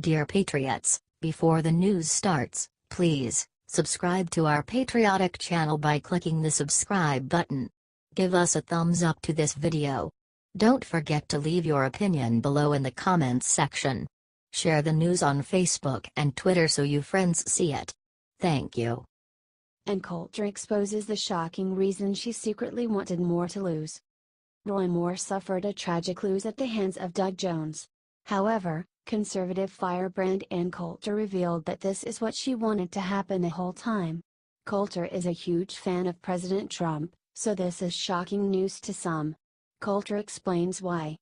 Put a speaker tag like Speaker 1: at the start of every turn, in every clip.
Speaker 1: Dear Patriots, before the news starts, please subscribe to our patriotic channel by clicking the subscribe button. Give us a thumbs up to this video. Don't forget to leave your opinion below in the comments section. Share the news on Facebook and Twitter so your friends see it. Thank you.
Speaker 2: Ann Coulter exposes the shocking reason she secretly wanted Moore to lose. Roy Moore suffered a tragic lose at the hands of Doug Jones. However, conservative firebrand Ann Coulter revealed that this is what she wanted to happen the whole time. Coulter is a huge fan of President Trump, so this is shocking news to some. Coulter explains why.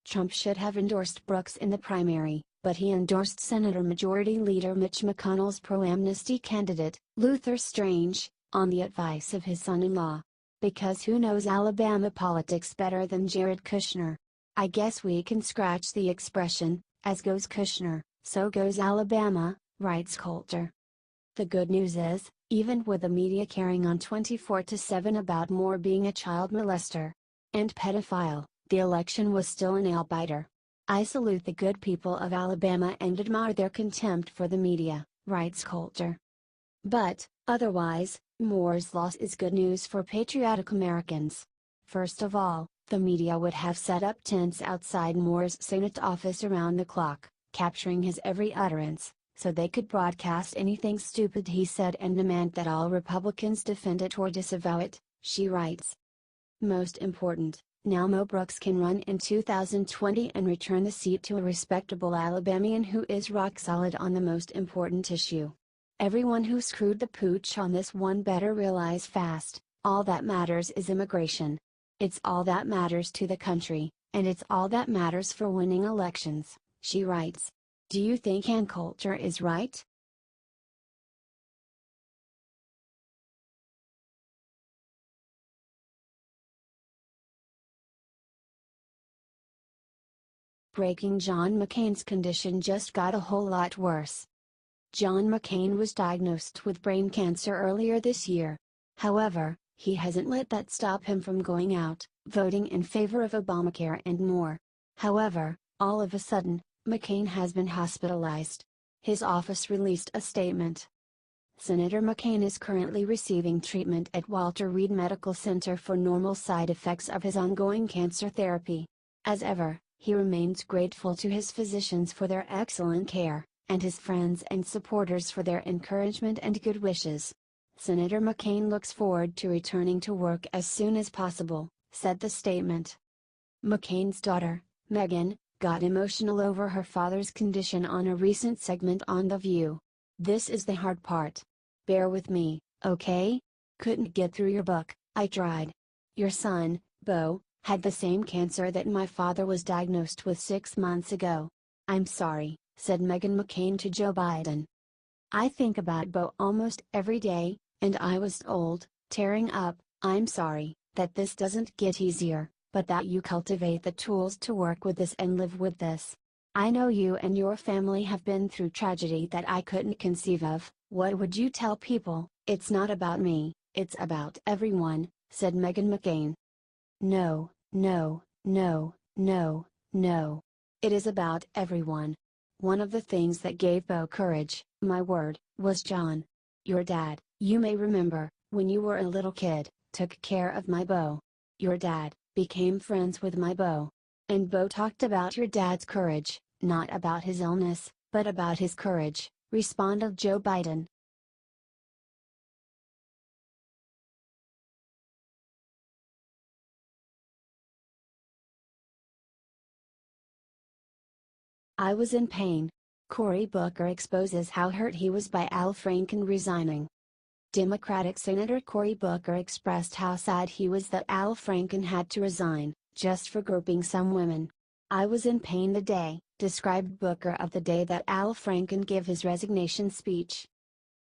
Speaker 2: Trump should have endorsed Brooks in the primary, but he endorsed Senator Majority Leader Mitch McConnell's pro-amnesty candidate, Luther Strange, on the advice of his son-in-law. Because who knows Alabama politics better than Jared Kushner? I guess we can scratch the expression, as goes Kushner, so goes Alabama, writes Coulter. The good news is, even with the media carrying on 24/7 about Moore being a child molester and pedophile, the election was still a nail-biter. I salute the good people of Alabama and admire their contempt for the media, writes Coulter. But, otherwise, Moore's loss is good news for patriotic Americans. First of all, the media would have set up tents outside Moore's Senate office around the clock, capturing his every utterance, so they could broadcast anything stupid he said and demand that all Republicans defend it or disavow it, she writes. Most important, now Mo Brooks can run in 2020 and return the seat to a respectable Alabamian who is rock solid on the most important issue. Everyone who screwed the pooch on this one better realize fast, all that matters is immigration. It's all that matters to the country, and it's all that matters for winning elections, she writes. Do you think Ann Coulter is right? Breaking: John McCain's condition just got a whole lot worse. John McCain was diagnosed with brain cancer earlier this year. However, he hasn't let that stop him from going out, voting in favor of Obamacare and more. However, all of a sudden, McCain has been hospitalized. His office released a statement. Senator McCain is currently receiving treatment at Walter Reed Medical Center for normal side effects of his ongoing cancer therapy. As ever, he remains grateful to his physicians for their excellent care, and his friends and supporters for their encouragement and good wishes. Senator McCain looks forward to returning to work as soon as possible, said the statement. McCain's daughter, Meghan, got emotional over her father's condition on a recent segment on The View. This is the hard part. Bear with me, okay? Couldn't get through your book, I tried. Your son, Beau, had the same cancer that my father was diagnosed with 6 months ago. I'm sorry, said Meghan McCain to Joe Biden. I think about Beau almost every day, and I was old, tearing up. I'm sorry that this doesn't get easier, but that you cultivate the tools to work with this and live with this. I know you and your family have been through tragedy that I couldn't conceive of. What would you tell people? It's not about me, it's about everyone, said Meghan McCain. No, no, no, no, no. It is about everyone. One of the things that gave Beau courage, my word, was John. Your dad, you may remember, when you were a little kid, took care of my Beau. Your dad became friends with my Beau. And Beau talked about your dad's courage, not about his illness, but about his courage, responded Joe Biden. I was in pain. Cory exposes how hurt he was by Al Franken resigning. Democratic Senator Cory Booker expressed how sad he was that Al Franken had to resign, just for groping some women. I was in pain the day, described Booker of the day that Al Franken gave his resignation speech.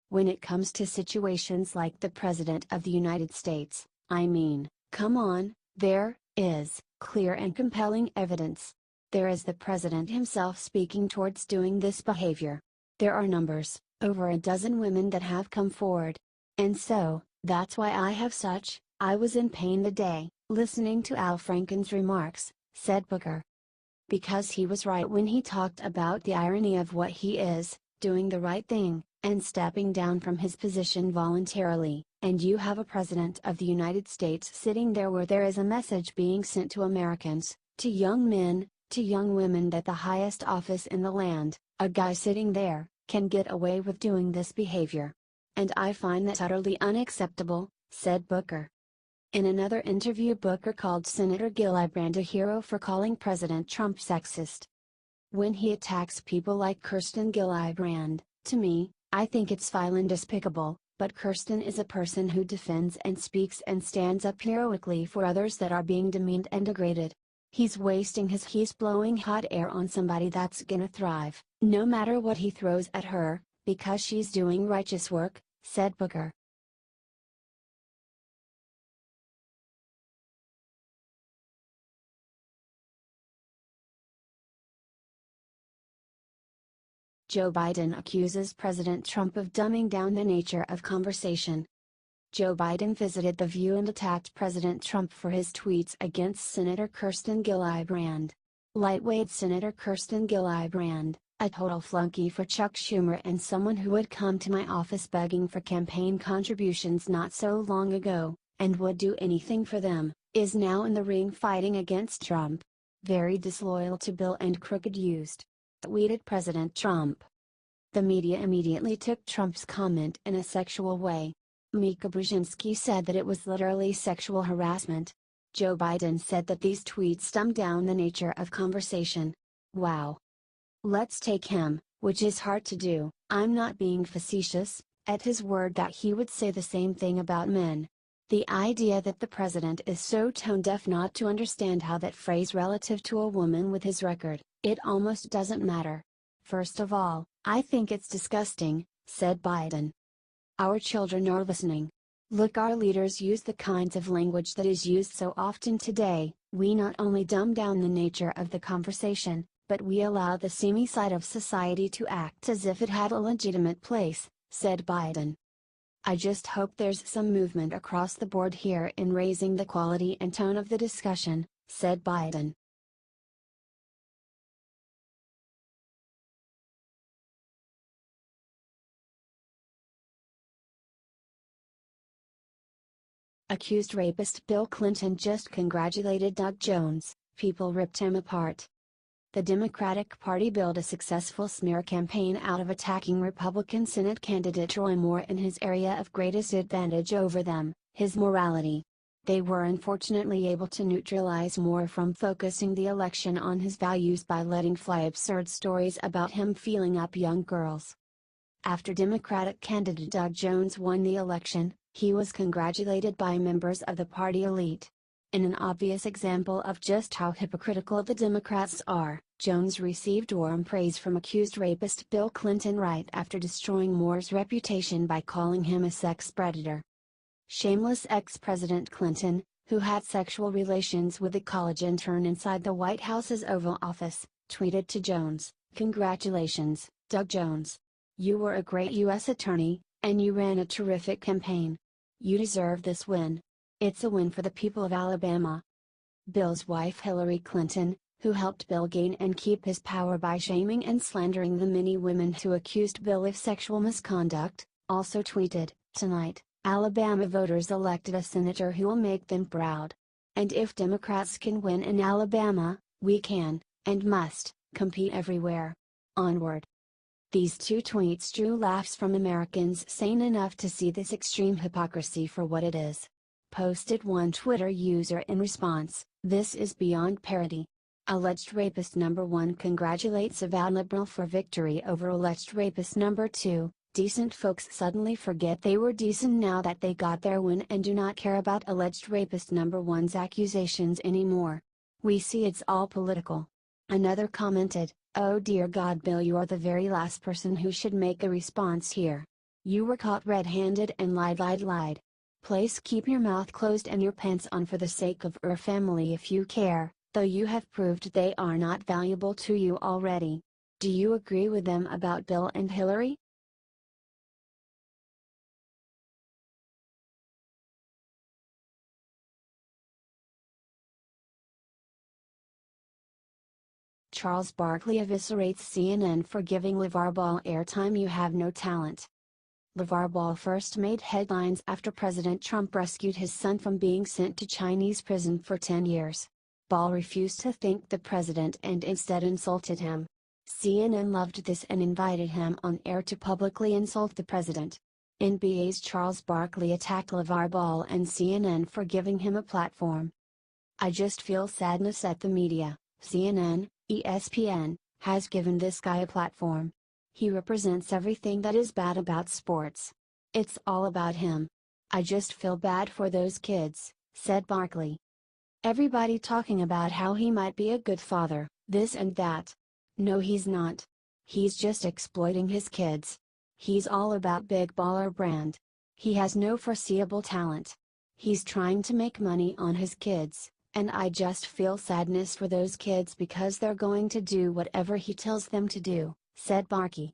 Speaker 2: When it comes to situations like the President of the United States, I mean, come on, there is clear and compelling evidence. There is the President himself speaking towards doing this behavior. There are numbers, over a dozen women that have come forward. And so, that's why I was in pain the day, listening to Al Franken's remarks, said Booker. because he was right when he talked about the irony of what he is, doing the right thing, and stepping down from his position voluntarily, and you have a President of the United States sitting there where there is a message being sent to Americans, to young men, to young women that the highest office in the land, a guy sitting there, can get away with doing this behavior. And I find that utterly unacceptable, said Booker. In another interview, Booker called Senator Gillibrand a hero for calling President Trump sexist. When he attacks people like Kirsten Gillibrand, to me, I think it's vile and despicable, but Kirsten is a person who defends and speaks and stands up heroically for others that are being demeaned and degraded. He's blowing hot air on somebody that's gonna thrive, no matter what he throws at her, because she's doing righteous work, said Booker. Joe Biden accuses President Trump of dumbing down the nature of conversation. Joe Biden visited The View and attacked President Trump for his tweets against Senator Kirsten Gillibrand. Lightweight Senator Kirsten Gillibrand, a total flunky for Chuck Schumer and someone who would come to my office begging for campaign contributions not so long ago, and would do anything for them, is now in the ring fighting against Trump. Very disloyal to Bill and crooked used. Tweeted President Trump. The media immediately took Trump's comment in a sexual way. Mika Brzezinski said that it was literally sexual harassment. Joe Biden said that these tweets dumb down the nature of conversation. Wow. Let's take him, which is hard to do, I'm not being facetious, at his word that he would say the same thing about men. The idea that the president is so tone-deaf not to understand how that phrase relative to a woman with his record, it almost doesn't matter. First of all, I think it's disgusting, said Biden. Our children are listening. Look, our leaders use the kinds of language that is used so often today. We not only dumb down the nature of the conversation, but we allow the seamy side of society to act as if it had a legitimate place, said Biden. I just hope there's some movement across the board here in raising the quality and tone of the discussion, said Biden. Accused rapist Bill Clinton just congratulated Doug Jones, people ripped him apart. The Democratic Party built a successful smear campaign out of attacking Republican Senate candidate Roy Moore in his area of greatest advantage over them, his morality. They were unfortunately able to neutralize Moore from focusing the election on his values by letting fly absurd stories about him feeling up young girls. After Democratic candidate Doug Jones won the election, he was congratulated by members of the party elite. In an obvious example of just how hypocritical the Democrats are, Jones received warm praise from accused rapist Bill Clinton right after destroying Moore's reputation by calling him a sex predator. Shameless ex-President Clinton, who had sexual relations with a college intern inside the White House's Oval Office, tweeted to Jones, "Congratulations, Doug Jones. You were a great U.S. attorney, and you ran a terrific campaign. You deserve this win. It's a win for the people of Alabama." Bill's wife Hillary Clinton, who helped Bill gain and keep his power by shaming and slandering the many women who accused Bill of sexual misconduct, also tweeted, "Tonight, Alabama voters elected a senator who will make them proud. And if Democrats can win in Alabama, we can, and must, compete everywhere. Onward." These two tweets drew laughs from Americans sane enough to see this extreme hypocrisy for what it is. Posted one Twitter user in response, "This is beyond parody. Alleged rapist number 1 congratulates avowed liberal for victory over alleged rapist number 2. Decent folks suddenly forget they were decent now that they got their win and do not care about alleged rapist number 1's accusations anymore. We see it's all political." Another commented, "Oh dear God, Bill, you're the very last person who should make a response here. You were caught red-handed and lied. Please keep your mouth closed and your pants on for the sake of your family if you care, though you have proved they are not valuable to you already. Do you agree with them about Bill and Hillary?" Charles Barkley eviscerates CNN for giving LeVar Ball airtime. You have no talent. LeVar Ball first made headlines after President Trump rescued his son from being sent to Chinese prison for 10 years. Ball refused to thank the president and instead insulted him. CNN loved this and invited him on air to publicly insult the president. NBA's Charles Barkley attacked LeVar Ball and CNN for giving him a platform. "I just feel sadness at the media. CNN, ESPN, has given this guy a platform. He represents everything that is bad about sports. It's all about him. I just feel bad for those kids," said Barkley. "Everybody talking about how he might be a good father, this and that. No, he's not. He's just exploiting his kids. He's all about big baller brand. He has no foreseeable talent. He's trying to make money on his kids, and I just feel sadness for those kids because they're going to do whatever he tells them to do," said Barkley.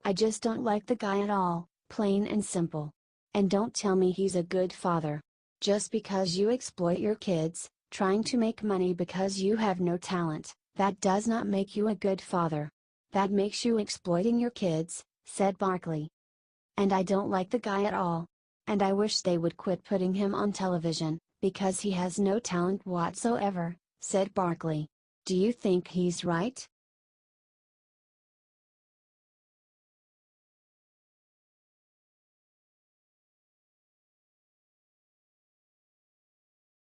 Speaker 2: "I just don't like the guy at all, plain and simple. And don't tell me he's a good father. Just because you exploit your kids, trying to make money because you have no talent, that does not make you a good father. That makes you exploiting your kids," said Barkley. "And I don't like the guy at all. And I wish they would quit putting him on television, because he has no talent whatsoever," said Barkley. "Do you think he's right?"